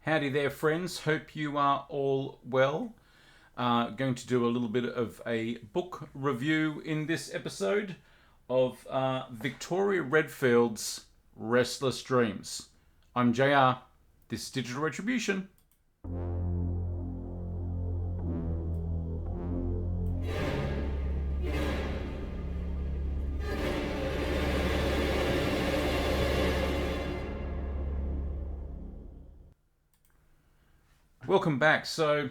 Howdy there, friends. Hope you are all well. Going to do a little bit of a book review in this episode of Victoria Redfield's Restless Dreams. I'm JR. This is Digital Retribution. Welcome back. So,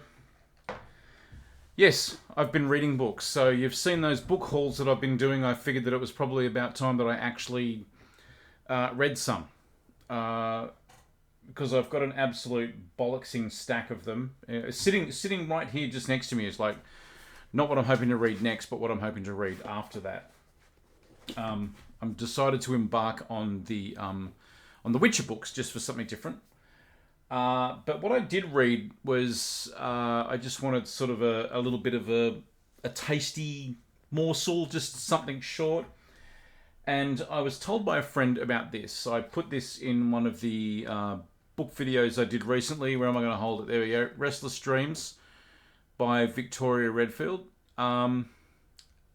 yes, I've been reading books. So you've seen those book hauls that I've been doing. I figured that it was probably about time that I actually read some. Because I've got an absolute bollocksing stack of them. Sitting right here just next to me is like, not what I'm hoping to read next, but what I'm hoping to read after that. I'm decided to embark on the Witcher books just for something different. But what I did read was I just wanted sort of a little bit of a tasty morsel, just something short. And I was told by a friend about this. So I put this in one of the book videos I did recently. Where am I going to hold it? There we go. Restless Dreams by Victoria Redfield. And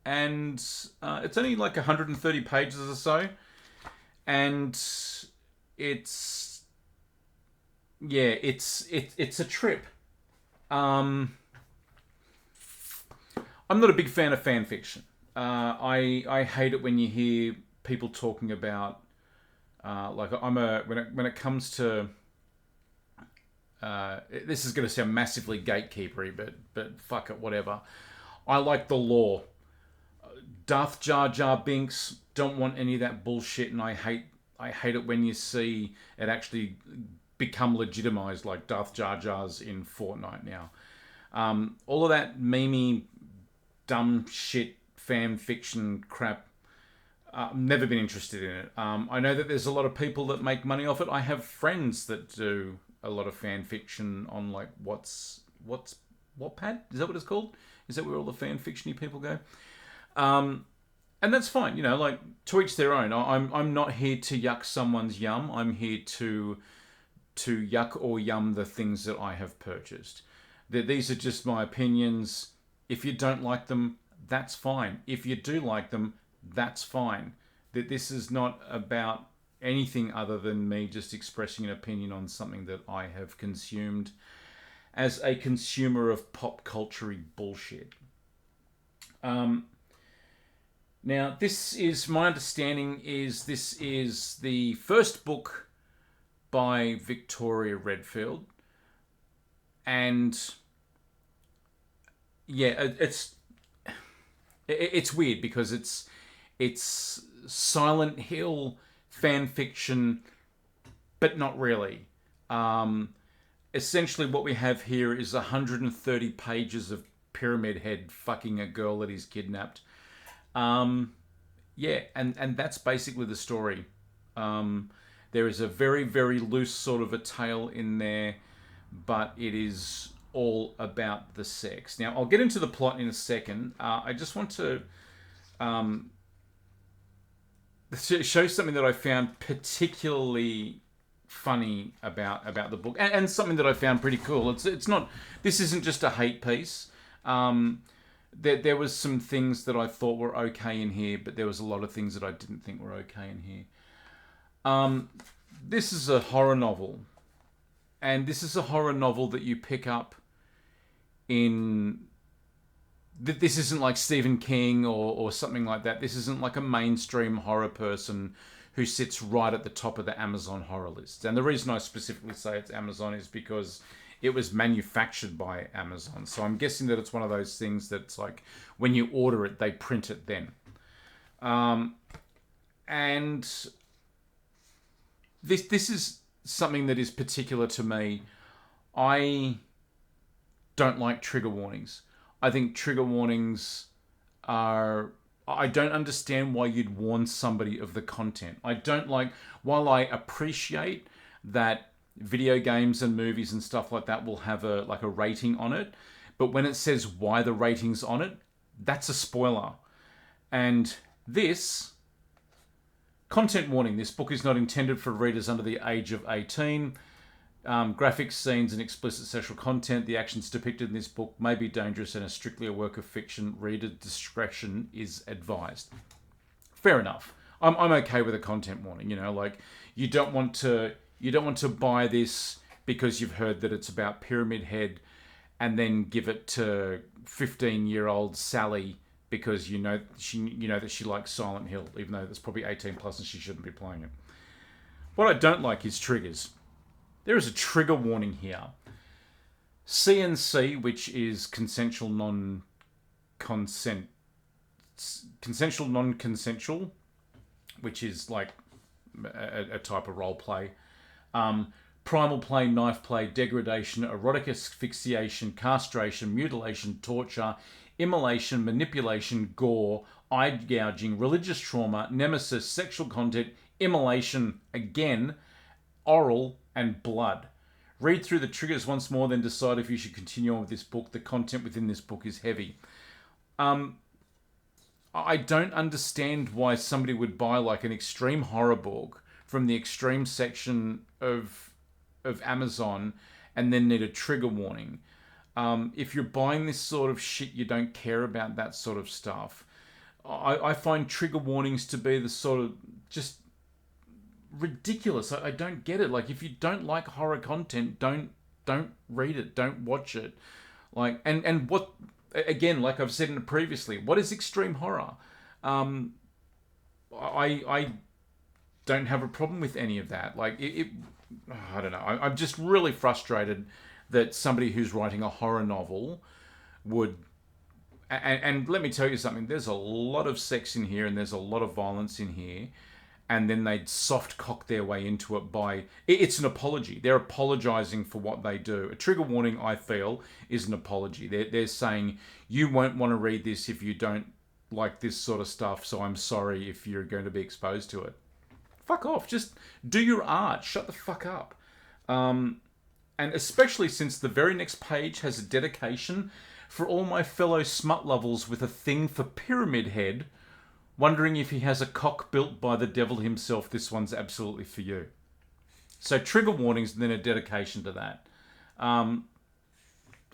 it's only like 130 pages or so. And it's a trip. I'm not a big fan of fan fiction. I hate it when you hear people talking about when it comes to this is going to sound massively gatekeepery, but fuck it, whatever. I like the lore. Darth Jar Jar Binks, don't want any of that bullshit, and I hate it when you see it actually become legitimized, like Darth Jar Jar's in Fortnite now. All of that memey, dumb shit, fan fiction crap, never been interested in it. I know that there's a lot of people that make money off it. I have friends that do a lot of fan fiction on like Wattpad? Is that what it's called? Is that where all the fan fictiony people go? And that's fine, like to each their own. I'm not here to yuck someone's yum. I'm here to yuck or yum the things that I have purchased. These are just my opinions. If you don't like them, that's fine. If you do like them, that's fine. This is not about anything other than me just expressing an opinion on something that I have consumed as a consumer of pop culture-y bullshit. Now, my understanding is this is the first book by Victoria Redfield, and yeah, it's weird because it's Silent Hill fan fiction, but not really. Essentially, what we have here is 130 pages of Pyramid Head fucking a girl that he's kidnapped. And that's basically the story. There is a very, very loose sort of a tale in there, but it is all about the sex. Now, I'll get into the plot in a second. I just want to show something that I found particularly funny about the book, and something that I found pretty cool. It's not. This isn't just a hate piece. There was some things that I thought were okay in here, but there was a lot of things that I didn't think were okay in here. This is a horror novel. And this is a horror novel that you pick up in... This isn't like Stephen King or something like that. This isn't like a mainstream horror person who sits right at the top of the Amazon horror list. And the reason I specifically say it's Amazon is because it was manufactured by Amazon. So I'm guessing that it's one of those things that's like, when you order it, they print it then. And this is something that is particular to me. I don't like trigger warnings. I think trigger warnings are... I don't understand why you'd warn somebody of the content. I don't like... While I appreciate that video games and movies and stuff like that will have a rating on it, but when it says why the rating's on it, that's a spoiler. And this... Content warning. This book is not intended for readers under the age of 18. Graphic scenes and explicit sexual content. The actions depicted in this book may be dangerous and are strictly a work of fiction. Reader discretion is advised. Fair enough. I'm okay with a content warning. You know, like you don't want to buy this because you've heard that it's about Pyramid Head, and then give it to 15-year-old Sally because you know that she likes Silent Hill, even though that's probably 18 plus and she shouldn't be playing it. What I don't like is triggers. There is a trigger warning here. CNC, which is consensual non-consensual, which is like a type of role play. Primal play, knife play, degradation, erotic asphyxiation, castration, mutilation, torture, immolation, manipulation, gore, eye gouging, religious trauma, nemesis, sexual content, immolation, again, oral, and blood. Read through the triggers once more, then decide if you should continue on with this book. The content within this book is heavy. I don't understand why somebody would buy like an extreme horror book from the extreme section of Amazon and then need a trigger warning. If you're buying this sort of shit, you don't care about that sort of stuff. I find trigger warnings to be the sort of just ridiculous. I don't get it. Like, if you don't like horror content, don't read it, don't watch it. Like, and what, again, like I've said in previously, what is extreme horror? I don't have a problem with any of that. Like, I don't know. I'm just really frustrated that somebody who's writing a horror novel would. And let me tell you something. There's a lot of sex in here, and there's a lot of violence in here, and then they'd soft cock their way into it by. It's an apology. They're apologizing for what they do. A trigger warning, I feel, is an apology. They're saying you won't want to read this if you don't like this sort of stuff. So I'm sorry if you're going to be exposed to it. Fuck off. Just do your art. Shut the fuck up. And especially since the very next page has a dedication for all my fellow smut lovers with a thing for Pyramid Head, wondering if he has a cock built by the devil himself. This one's absolutely for you. So trigger warnings and then a dedication to that.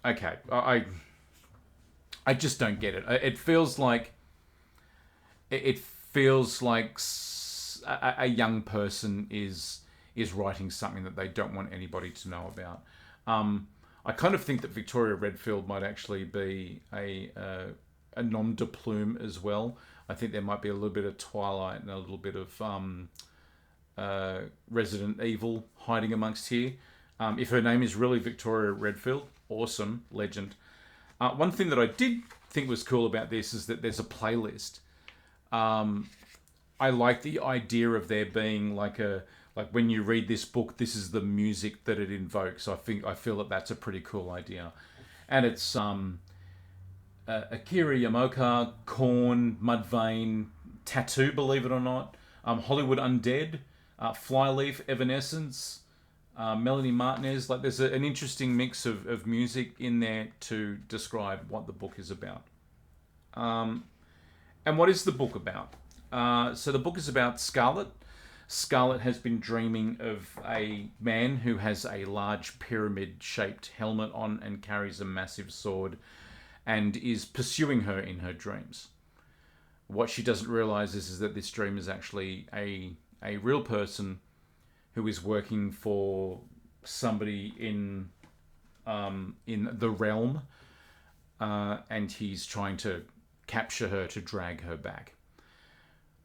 Okay. I just don't get it. It feels like a young person is writing something that they don't want anybody to know about. I kind of think that Victoria Redfield might actually be a nom de plume as well. I think there might be a little bit of Twilight and a little bit of Resident Evil hiding amongst here. If her name is really Victoria Redfield, awesome, legend. One thing that I did think was cool about this is that there's a playlist. I like the idea of there being like when you read this book, this is the music that it invokes. I feel that that's a pretty cool idea, and it's Akira Yamaoka, Korn, Mudvayne, Tattoo, believe it or not, Hollywood Undead, Flyleaf, Evanescence, Melanie Martinez. Like, there's an interesting mix of music in there to describe what the book is about. And what is the book about? So the book is about Scarlet. Scarlet has been dreaming of a man who has a large pyramid-shaped helmet on and carries a massive sword and is pursuing her in her dreams. What she doesn't realize is that this dream is actually a real person who is working for somebody in the realm, and he's trying to capture her to drag her back.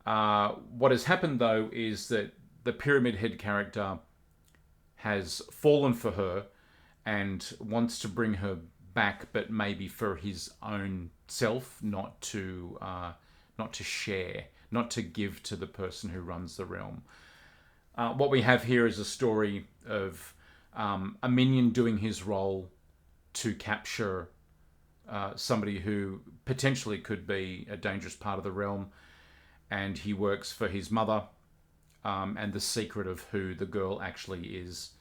What has happened, though, is that the Pyramid Head character has fallen for her and wants to bring her back, but maybe for his own self, not to share, not to give to the person who runs the realm. What we have here is a story of a minion doing his role to capture somebody who potentially could be a dangerous part of the realm. And he works for his mother, and the secret of who the girl actually is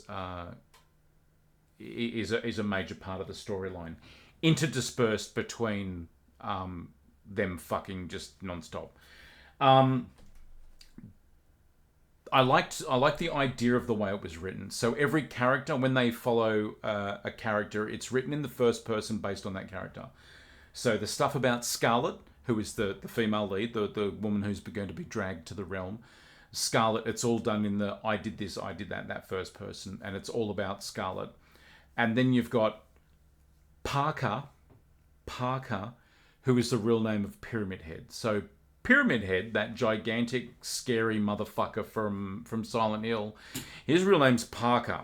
a major part of the storyline, interdispersed between them fucking just nonstop. I liked the idea of the way it was written. So every character, when they follow a character, it's written in the first person based on that character. So the stuff about Scarlet, who is the female lead, the woman who's going to be dragged to the realm, Scarlet, it's all done in the I did this, I did that first person, and it's all about Scarlet. And then you've got Parker, who is the real name of Pyramid Head. So Pyramid Head, that gigantic, scary motherfucker from Silent Hill, his real name's Parker.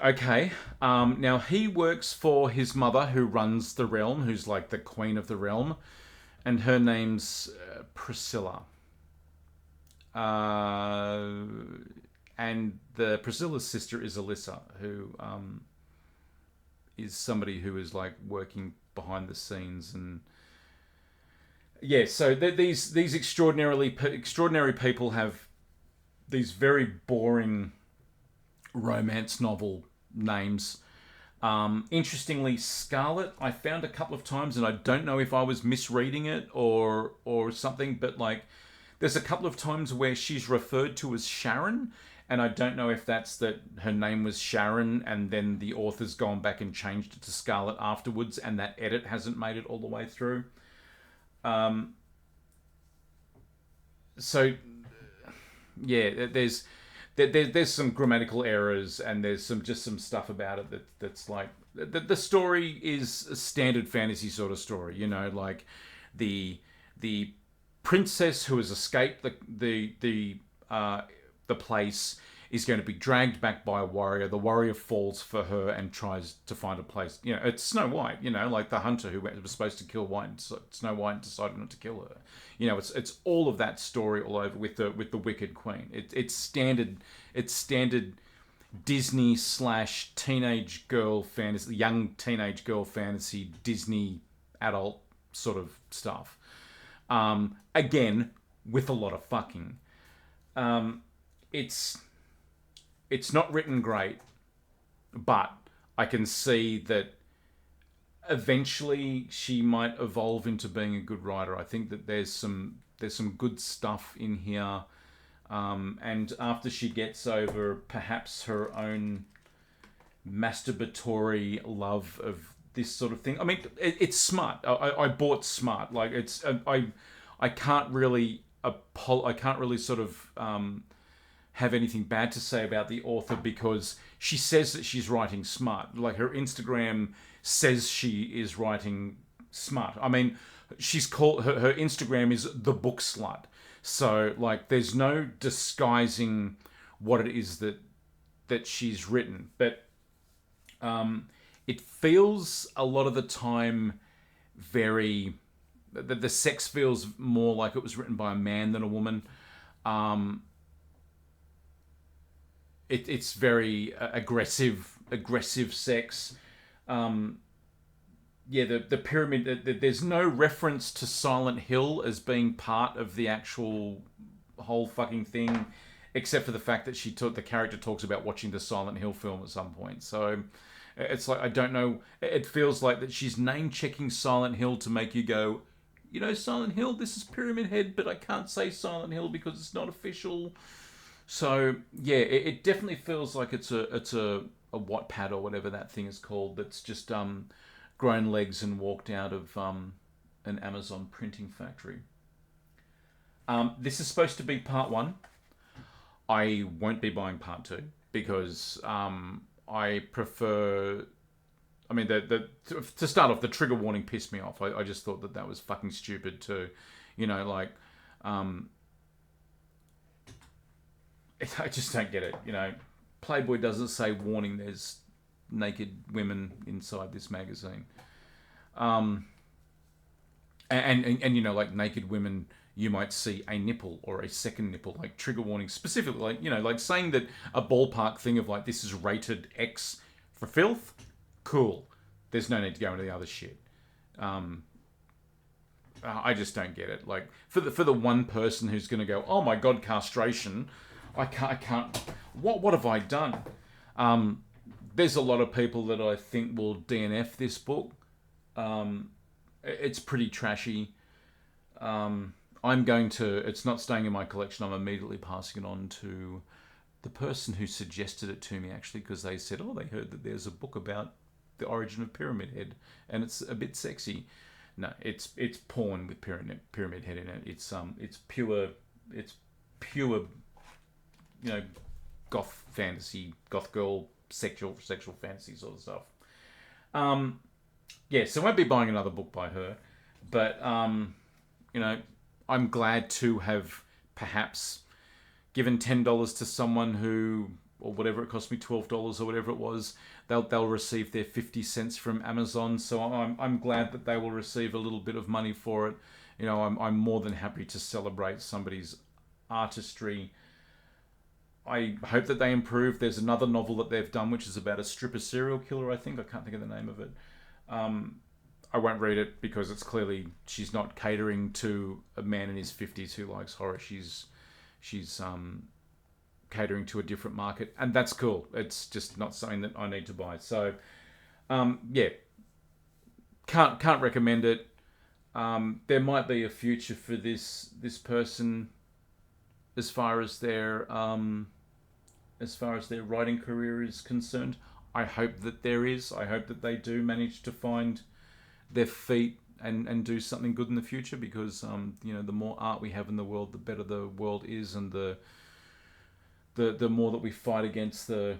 Okay. Now he works for his mother, who runs the realm, who's like the queen of the realm, and her name's Priscilla. Uh, and the Priscilla's sister is Alyssa, who is somebody who is like working behind the scenes. And yeah, so these extraordinary people have these very boring romance novel names. Interestingly, Scarlet, I found a couple of times, and I don't know if I was misreading it or something, but like there's a couple of times where she's referred to as Sharon, and I don't know if that's that her name was Sharon, and then the author's gone back and changed it to Scarlet afterwards, and that edit hasn't made it all the way through. Um, so yeah, there's some grammatical errors, and there's some stuff about it that's like the story is a standard fantasy sort of story, like the the princess who has escaped the place is going to be dragged back by a warrior. The warrior falls for her and tries to find a place. It's Snow White. Like the hunter who was supposed to kill Snow White and decided not to kill her. It's all of that story all over with the Wicked Queen. It's standard. It's standard Disney / teenage girl fantasy, young teenage girl fantasy, Disney adult sort of stuff. Again, with a lot of fucking. It's not written great, but I can see that eventually she might evolve into being a good writer. I think that there's some good stuff in here, and after she gets over perhaps her own masturbatory love of this sort of thing. I mean, it's smart. I bought smart. Like I can't really I can't really sort of have anything bad to say about the author, because she says that she's writing smart. Like her Instagram says she is writing smart. I mean, she's called her Instagram is the book slut. So like, there's no disguising what it is that she's written. But it feels a lot of the time very the sex feels more like it was written by a man than a woman. It's very aggressive sex. Yeah, the pyramid. There's no reference to Silent Hill as being part of the actual whole fucking thing, except for the fact that the character talks about watching the Silent Hill film at some point. So it's like, I don't know. It feels like that she's name checking Silent Hill to make you go, Silent Hill. This is Pyramid Head, but I can't say Silent Hill because it's not official. So yeah, it definitely feels like it's a Wattpad or whatever that thing is called. That's just grown legs and walked out of an Amazon printing factory. This is supposed to be part one. I won't be buying part two because I prefer. I mean, to start off, the trigger warning pissed me off. I just thought that was fucking stupid too. Like. I just don't get it. Playboy doesn't say warning. There's naked women inside this magazine. And like naked women, you might see a nipple or a second nipple, like trigger warning specifically, like saying that a ballpark thing of like, this is rated X for filth. Cool. There's no need to go into the other shit. I just don't get it. Like for the one person who's going to go, oh my God, castration. I can't. What have I done? There's a lot of people that I think will DNF this book. It's pretty trashy. I'm going to. It's not staying in my collection. I'm immediately passing it on to the person who suggested it to me, actually, because they said, "Oh, they heard that there's a book about the origin of Pyramid Head, and it's a bit sexy." No, it's porn with Pyramid Head in it. It's pure, you know, goth fantasy, goth girl, sexual fantasy sort of stuff. Yeah, so I won't be buying another book by her, but you know, I'm glad to have perhaps given $10 to someone who, or whatever it cost me, $12 or whatever it was, they'll receive their 50 cents from Amazon. So I'm glad that they will receive a little bit of money for it. You know, I'm more than happy to celebrate somebody's artistry. I hope that they improve. There's another novel that they've done which is about a stripper serial killer. I think I can't think of the name of it. I won't read it because it's clearly she's not catering to a man in his 50s who likes horror. She's catering to a different market, and that's cool. It's just not something that I need to buy. So yeah, can't recommend it. There might be a future for this person as far as their writing career is concerned. I hope that there is. I hope that they do manage to find their feet and do something good in the future, because you know, the more art we have in the world, the better the world is, and the more that we fight against the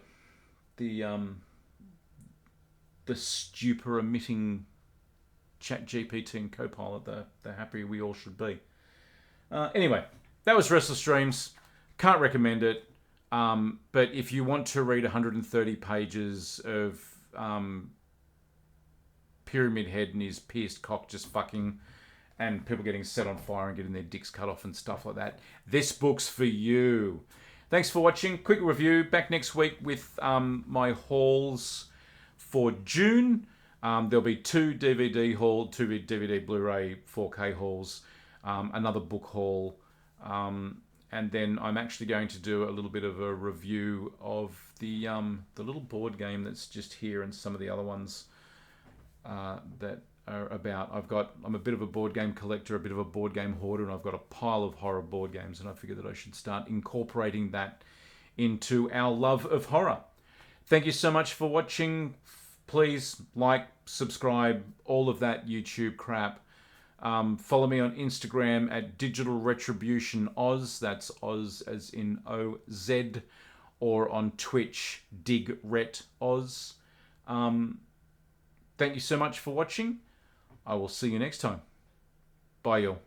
stupor emitting Chat GPT and Copilot, the happier we all should be. Anyway, that was Restless Dreams. Can't recommend it. But if you want to read 130 pages of Pyramid Head and his pierced cock just fucking, and people getting set on fire and getting their dicks cut off and stuff like that, this book's for you. Thanks for watching. Quick review. Back next week with my hauls for June. There'll be two DVD Blu-ray 4K hauls, another book haul, and then I'm actually going to do a little bit of a review of the little board game that's just here, and some of the other ones that are about. I'm a bit of a board game collector, a bit of a board game hoarder, and I've got a pile of horror board games, and I figured that I should start incorporating that into our love of horror. Thank you so much for watching. Please like, subscribe, all of that YouTube crap. Follow me on Instagram at Digital Retribution Oz. That's Oz as in OZ. Or on Twitch, DigRet Oz. Thank you so much for watching. I will see you next time. Bye, y'all.